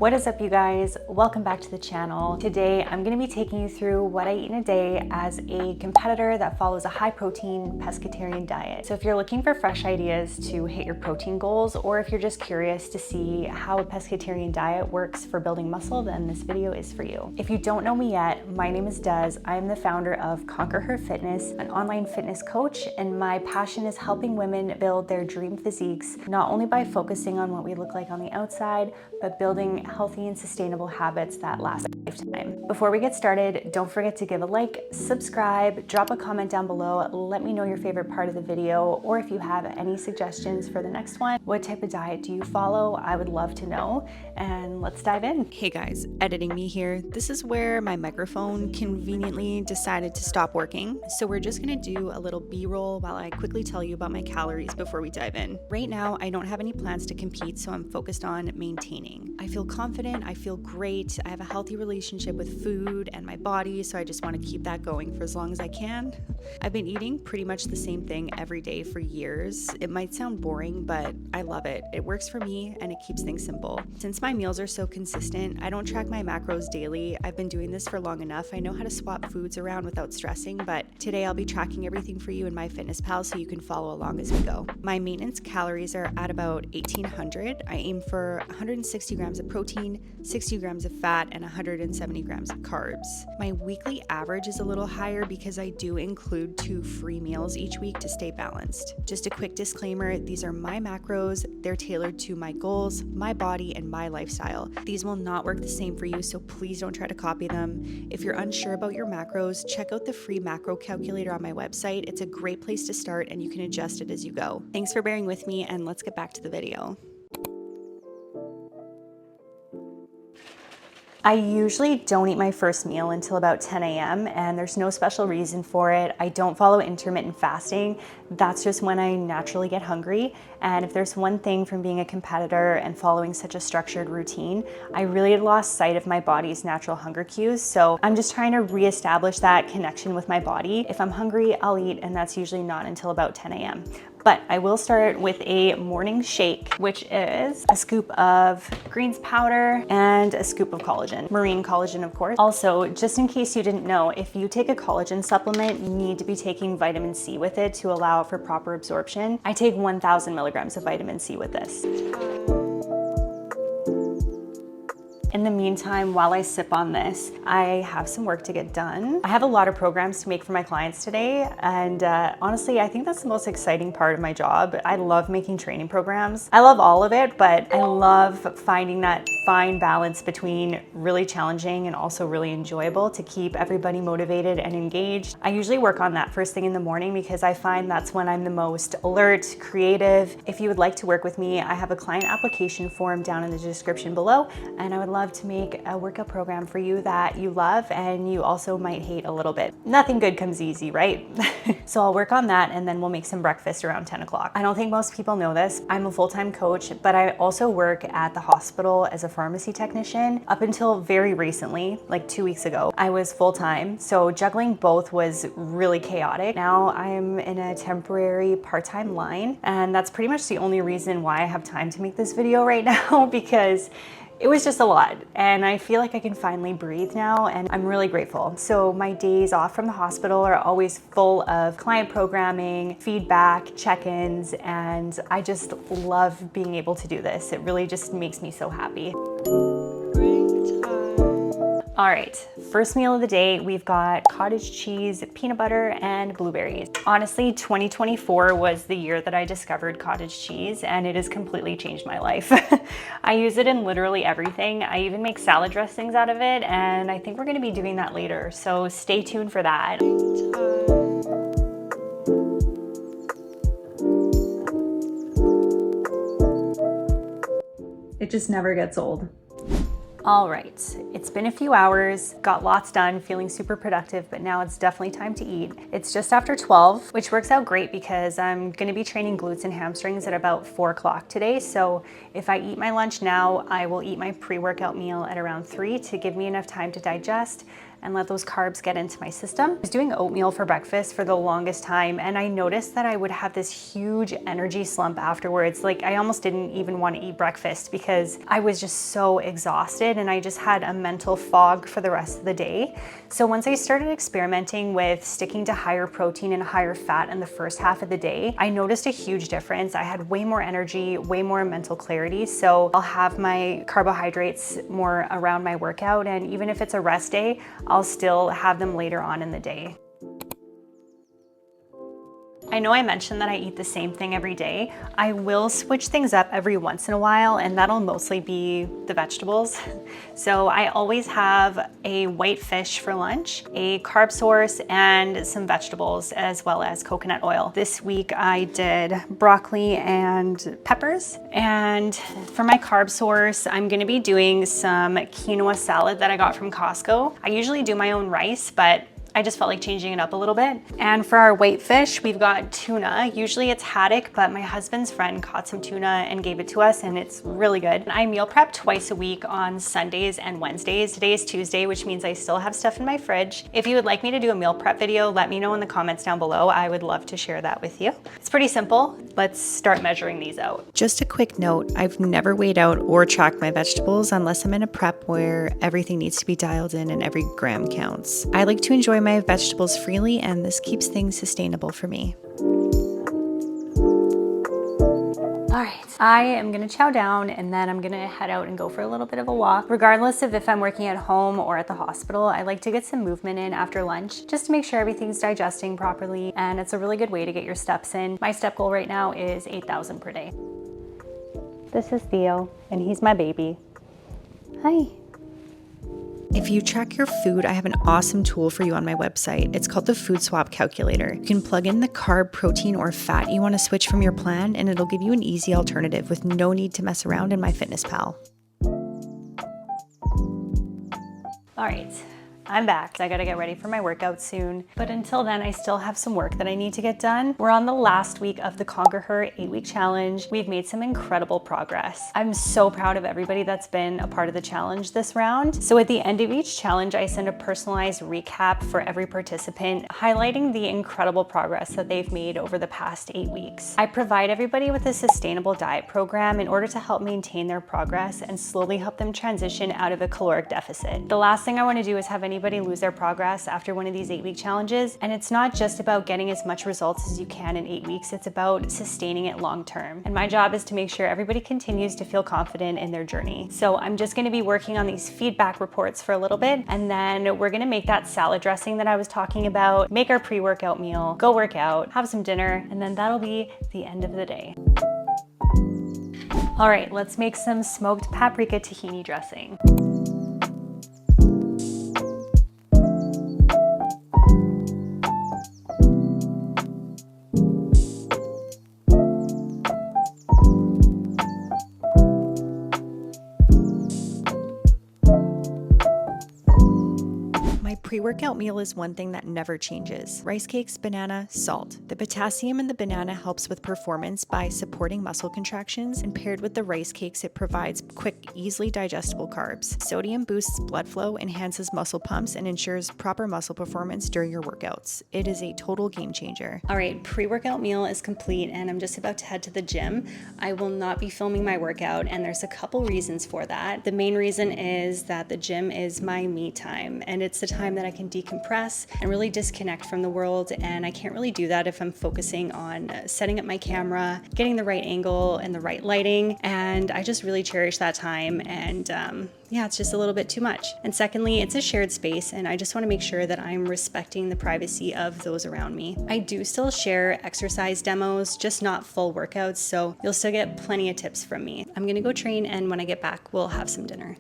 What is up, you guys? Welcome back to the channel. Today I'm going to be taking you through what I eat in a day as a competitor that follows a high protein pescatarian diet. So if you're looking for fresh ideas to hit your protein goals, or if you're just curious to see how a pescatarian diet works for building muscle, then this video is for you. If you don't know me yet, my name is Des. I am the founder of Conquer Her Fitness, an online fitness coach, and my passion is helping women build their dream physiques, not only by focusing on what we look like on the outside, but building healthy and sustainable habits that last a lifetime. Before we get started, don't forget to give a like, subscribe, drop a comment down below, let me know your favorite part of the video, or if you have any suggestions for the next one. What type of diet do you follow? I would love to know, and let's dive in. Hey guys, editing me here. This is where my microphone conveniently decided to stop working, so we're just gonna do a little B-roll while I quickly tell you about my calories before we dive in. Right now, I don't have any plans to compete, so I'm focused on maintaining. I feel confident, I feel great, I have a healthy relationship with food and my body, so I just want to keep that going for as long as I can. I've been eating pretty much the same thing every day for years. It might sound boring, but I love it. It works for me and it keeps things simple. Since my meals are so consistent, I don't track my macros daily. I've been doing this for long enough. I know how to swap foods around without stressing, but today I'll be tracking everything for you in MyFitnessPal so you can follow along as we go. My maintenance calories are at about 1,800. I aim for 160 grams of protein, 60 grams of fat, and 170 grams of carbs. My weekly average is a little higher because I do include 2 free meals each week to stay balanced. Just a quick disclaimer, these are my macros. They're tailored to my goals, my body, and my lifestyle. These will not work the same for you, so please don't try to copy them. If you're unsure about your macros, check out the free macro calculator on my website. It's a great place to start and you can adjust it as you go. Thanks for bearing with me, and let's get back to the video. I usually don't eat my first meal until about 10 a.m. and there's no special reason for it. I don't follow intermittent fasting. That's just when I naturally get hungry. And if there's one thing from being a competitor and following such a structured routine, I really had lost sight of my body's natural hunger cues. So I'm just trying to reestablish that connection with my body. If I'm hungry, I'll eat, and that's usually not until about 10 a.m. But I will start with a morning shake, which is a scoop of greens powder and a scoop of collagen, marine collagen, of course. Also, just in case you didn't know, if you take a collagen supplement, you need to be taking vitamin C with it to allow for proper absorption. I take 1,000 milligrams of vitamin C with this. In the meantime, while I sip on this, I have some work to get done. I have a lot of programs to make for my clients today, and honestly, I think that's the most exciting part of my job. I love making training programs. I love all of it, but I love finding that fine balance between really challenging and also really enjoyable to keep everybody motivated and engaged. I usually work on that first thing in the morning because I find that's when I'm the most alert, creative. If you would like to work with me, I have a client application form down in the description below, and I would love to make a workout program for you that you love and you also might hate a little bit. Nothing good comes easy, right? So I'll work on that, and then we'll make some breakfast around 10 o'clock. I don't think most people know this. I'm a full-time coach, but I also work at the hospital as a pharmacy technician. Up until very recently, like 2 weeks ago, I was full-time. So juggling both was really chaotic. Now I'm in a temporary part-time line, and that's pretty much the only reason why I have time to make this video right now, because it was just a lot, and I feel like I can finally breathe now, and I'm really grateful. So my days off from the hospital are always full of client programming, feedback, check-ins, and I just love being able to do this. It really just makes me so happy. All right, first meal of the day, we've got cottage cheese, peanut butter, and blueberries. Honestly, 2024 was the year that I discovered cottage cheese, and it has completely changed my life. I use it in literally everything. I even make salad dressings out of it, and I think we're gonna be doing that later, so stay tuned for that. It just never gets old. All right, it's been a few hours, got lots done, feeling super productive, but now it's definitely time to eat. It's just after 12, which works out great because I'm gonna be training glutes and hamstrings at about 4 o'clock today. So if I eat my lunch now, I will eat my pre-workout meal at around 3 to give me enough time to digest and let those carbs get into my system. I was doing oatmeal for breakfast for the longest time, and I noticed that I would have this huge energy slump afterwards. Like I almost didn't even want to eat breakfast because I was just so exhausted and I just had a mental fog for the rest of the day. So once I started experimenting with sticking to higher protein and higher fat in the first half of the day, I noticed a huge difference. I had way more energy, way more mental clarity. So I'll have my carbohydrates more around my workout, and even if it's a rest day, I'll still have them later on in the day. I know I mentioned that I eat the same thing every day. I will switch things up every once in a while, and that'll mostly be the vegetables. So I always have a white fish for lunch, a carb source, and some vegetables, as well as coconut oil. This week I did broccoli and peppers. And for my carb source, I'm gonna be doing some quinoa salad that I got from Costco. I usually do my own rice, but I just felt like changing it up a little bit. And for our white fish, we've got tuna. Usually it's haddock, but my husband's friend caught some tuna and gave it to us, and it's really good. I meal prep twice a week on Sundays and Wednesdays. Today is Tuesday, which means I still have stuff in my fridge. If you would like me to do a meal prep video, let me know in the comments down below. I would love to share that with you. It's pretty simple. Let's start measuring these out. Just a quick note, I've never weighed out or tracked my vegetables unless I'm in a prep where everything needs to be dialed in and every gram counts. I like to enjoy my vegetables freely, and this keeps things sustainable for me. All right, I am gonna chow down and then I'm gonna head out and go for a little bit of a walk. Regardless of if I'm working at home or at the hospital, I like to get some movement in after lunch just to make sure everything's digesting properly, and it's a really good way to get your steps in. My step goal right now is 8,000 per day. This is Theo, and he's my baby. Hi. If you track your food, I have an awesome tool for you on my website. It's called the Food Swap Calculator. You can plug in the carb, protein, or fat you want to switch from your plan, and it'll give you an easy alternative with no need to mess around in MyFitnessPal. All right, I'm back. I gotta get ready for my workout soon. But until then, I still have some work that I need to get done. We're on the last week of the Conquer Her 8-week challenge. We've made some incredible progress. I'm so proud of everybody that's been a part of the challenge this round. So at the end of each challenge, I send a personalized recap for every participant, highlighting the incredible progress that they've made over the past 8 weeks. I provide everybody with a sustainable diet program in order to help maintain their progress and slowly help them transition out of a caloric deficit. The last thing I wanna do is have anybody lose their progress after one of these 8-week challenges. And it's not just about getting as much results as you can in 8 weeks, it's about sustaining it long term. And my job is to make sure everybody continues to feel confident in their journey. So I'm just gonna be working on these feedback reports for a little bit, and then we're gonna make that salad dressing that I was talking about, make our pre-workout meal, go work out, have some dinner, and then that'll be the end of the day. All right, let's make some smoked paprika tahini dressing. Pre-workout meal is one thing that never changes. Rice cakes, banana, salt. The potassium in the banana helps with performance by supporting muscle contractions, and paired with the rice cakes, it provides quick, easily digestible carbs. Sodium boosts blood flow, enhances muscle pumps, and ensures proper muscle performance during your workouts. It is a total game changer. All right, pre-workout meal is complete, and I'm just about to head to the gym. I will not be filming my workout, and there's a couple reasons for that. The main reason is that the gym is my me time, and it's the time that I can decompress and really disconnect from the world, and I can't really do that if I'm focusing on setting up my camera, getting the right angle and the right lighting, and I just really cherish that time, and yeah, it's just a little bit too much. And secondly, it's a shared space, and I just want to make sure that I'm respecting the privacy of those around me. I do still share exercise demos, just not full workouts, so you'll still get plenty of tips from me. I'm gonna go train, and when I get back, we'll have some dinner.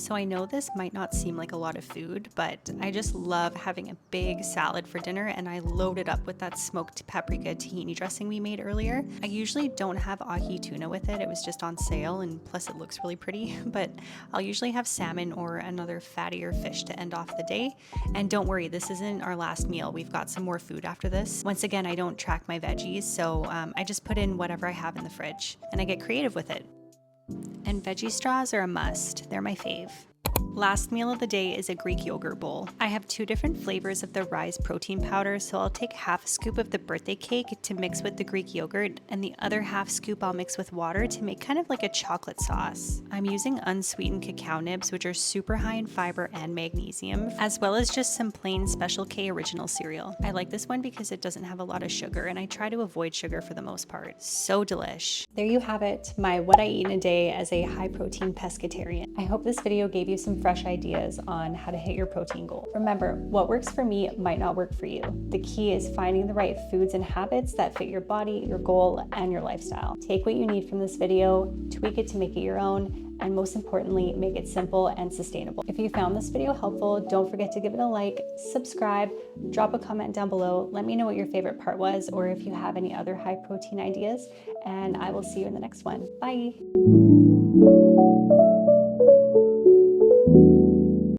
So I know this might not seem like a lot of food, but I just love having a big salad for dinner, and I loaded up with that smoked paprika tahini dressing we made earlier. I usually don't have ahi tuna with it. It was just on sale, and plus it looks really pretty, but I'll usually have salmon or another fattier fish to end off the day. And don't worry, this isn't our last meal. We've got some more food after this. Once again, I don't track my veggies, so I just put in whatever I have in the fridge, and I get creative with it. And veggie straws are a must. They're my fave. Last meal of the day is a Greek yogurt bowl. I have 2 different flavors of the Rise protein powder, so I'll take half a scoop of the birthday cake to mix with the Greek yogurt, and the other half scoop I'll mix with water to make kind of like a chocolate sauce. I'm using unsweetened cacao nibs, which are super high in fiber and magnesium, as well as just some plain Special K original cereal. I like this one because it doesn't have a lot of sugar, and I try to avoid sugar for the most part. So delish. There you have it, my what I eat in a day as a high protein pescatarian. I hope this video gave you some fresh ideas on how to hit your protein goal. Remember, what works for me might not work for you. The key is finding the right foods and habits that fit your body, your goal, and your lifestyle. Take what you need from this video, tweak it to make it your own, and most importantly, make it simple and sustainable. If you found this video helpful, don't forget to give it a like, subscribe, drop a comment down below. Let me know what your favorite part was, or if you have any other high protein ideas, and I will see you in the next one. Bye.